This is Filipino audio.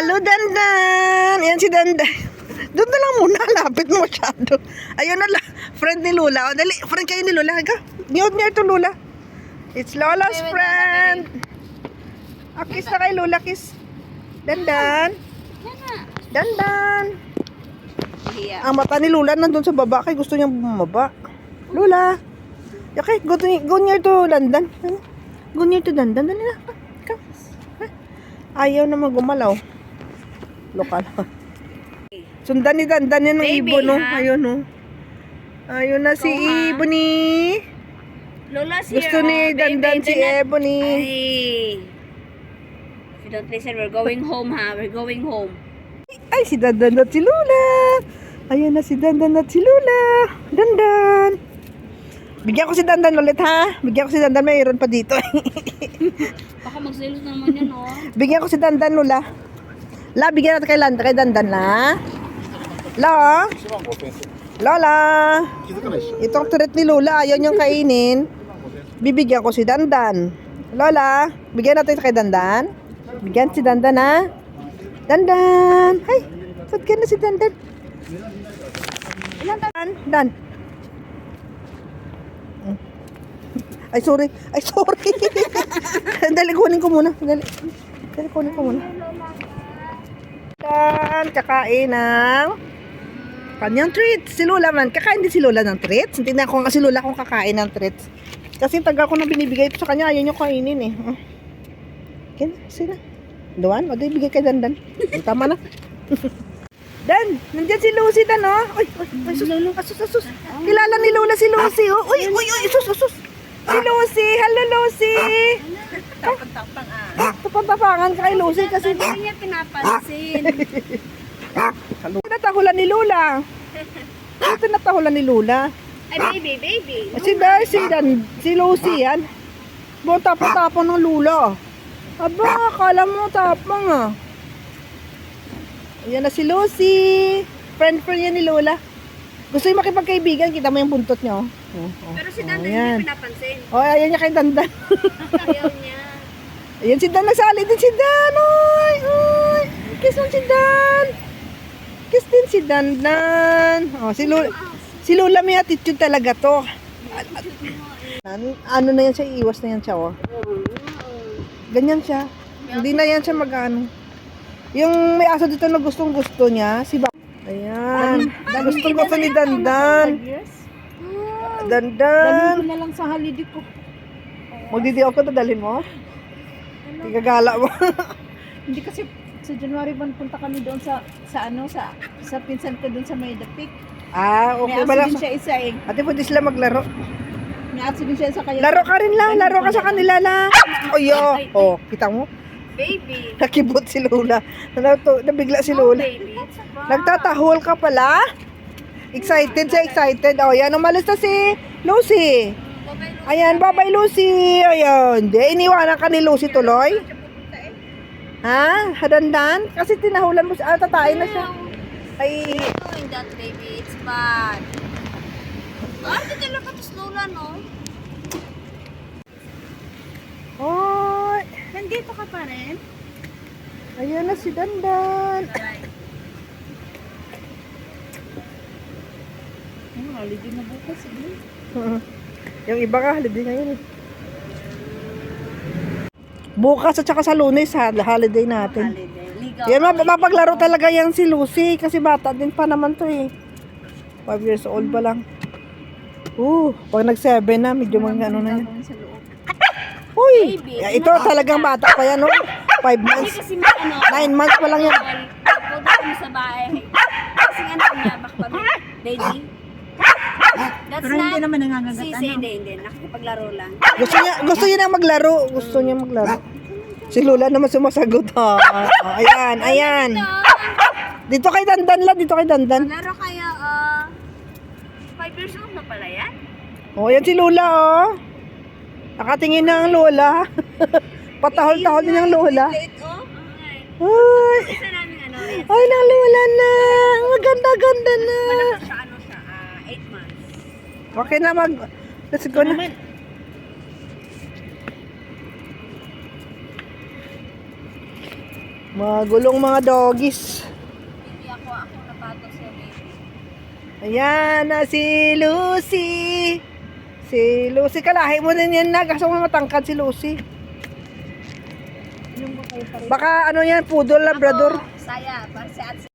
Hello, Dandan. Yan si Dandan. Doon na lang muna. Lapit mo masyado. Ayun na lang. Friend ni Lola. O, dali. Friend kayo ni Lola. Near to Lola. It's Lola's friend. Oh, kiss na kay Lola. Kiss. Dandan. Dandan. Ang mata ni Lola nandun sa baba. Kaya gusto niyang bumaba. Lola. Okay, go near to Dandan. Go near to Dandan. Dali na. Come. Ayaw na magumalaw. Lokal. Sundan ni Dandan yan ng ibon, no? Ayun, no? Ayun na si Ebony. Lola's here. Gusto ni Dandan si Ebony. If you don't listen, we're going home, ha? We're going home. Ay, si Dandan at si Lola. Ayun na si Dandan at si Lola. Dandan. Bigyan ko si Dandan ulit, ha? Bigyan ko si Dandan. Mayroon pa dito. Baka magselos naman yan, oh. Bigyan ko si Dandan, Lola. La, bigyan natin kay Dandan, la. La. Lola. Itong treat ni Lola, ayaw niyang kainin. Bibigyan ko si Dandan. Lola, bigyan natin kay Dandan. Bigyan si Dandan, ha? Dandan. Hay, saan ka na si Dandan? Ilan Dan? Dan. Ay, sorry. Dali, kunin ko muna. Dali, kunin ko muna. Dan, kakain ng kanyang treats. Si Lola man, kakain din si Lola ng treats. Tingnan ko nga si Lola kung kakain ng treats. Kasi taga ko na binibigay ito sa kanya, ayaw niyo kainin eh. Kaya, sila. Doon, o di bigay kay Dandan. Tama na. Dan, nandiyan si Lucy, Dan, oh. Uy, sus. Kilala ni Lola si Lucy, oh. Uy, sus. Si Lucy, hello Lucy. Tapang-tapang, ah. Tapantapangan ka kay Lucy kasi Hindi niya pinapansin. tinatahulan ni Lola. Tinatahulan ni Lola. Ay, baby. Si Lucy yan. Buong tapang-tapang ng Lola. Aba, akala mo tapang ah. Ayan na si Lucy. Friend yan ni Lola. Gusto yung makipagkaibigan, kita mo yung buntot niya, oh. Pero si Dandan hindi niya pinapansin. Oh, ayan niya kay Dandan. Ayaw niya. Ayan si Dan, nagsali din si Dan. Uy. Kiss mo si Dan. Kiss din si Dandan. Oh, si Lola may attitude talaga to. Ano na yan siya, iiwas na yan siya, oh. Ganyan siya. Hindi na yan siya mag-ano. Yung may aso dito na gustong-gusto niya, si Ba. Ayan. Gustong-gusto ni Dandan. Dandan. Dalhin ko na lang sa holiday ko. Magdidiyaw ko, dadalhin mo? Igagala mo. Hindi kasi sa January 1 punta kami doon sa pinsan ko doon sa Maydapik. Okay. May aso din siya isa eh. Ate, pwede sila maglaro. May aso din siya sa kaya. Laro ka rin lang. Laro ka sa kanila lang. Oh, kita mo? Baby. Nakibot si Lola. Nabigla si Lola. Baby. Nagtatahol ka pala? Excited siya, excited. Oh, yan. Umalis na si Lucy. Ayan, bye-bye Lucy. Ayan. Iniwanan ka ni Lucy tuloy? Ha? Hadandan? Kasi tinahulan mo siya. Tatain na siya. Ay. Doing that, baby. It's bad. Hindi talaga ito Lola, no? Oh. Nandito ka pa rin? Ayan na si Dandan. Holiday na bukas eh. Yung iba ka, holiday ngayon eh. Bukas at saka sa Lunes, holiday natin. Ligaw. Yan, mapaglaro talaga yan si Lucy kasi bata din pa naman to eh. 5 years old pa lang. Pag nag-7 na, medyo mga ano na yan. Uy! Ito talagang bata pa yan, no? 5 months. Kasi may ano, 9 months pa lang yan. Pagod kami sa bahay. Kasi ano niya, bakpag, Daddy. That's Pero hindi naman nangangagat, Sisi, hindi. Nakikipaglaro lang. Gusto niya na maglaro. Gusto niya maglaro. Si Lola naman sumasagot, ha. Ayan. Dito kay Dandan lang, dito kay Dandan. Laro kaya, 5 years old na pala yan? Yan si Lola, oh. Nakatingin na ang Lola. Patahol-tahol din ang Lola. Late, oh. Ay, Isa namin ano, ay na Lola na. Maganda-ganda na. siya, 8 months. Okay na let's go na. Magulong mga doggies. Baby ako napato siya, baby. Ayan na si Lucy. Si Lucy, kalahi mo din yan na. Kaso matangkad si Lucy. Yung ba kayo pa rin? Baka ano yan, poodle, labrador. Saya, para si Ate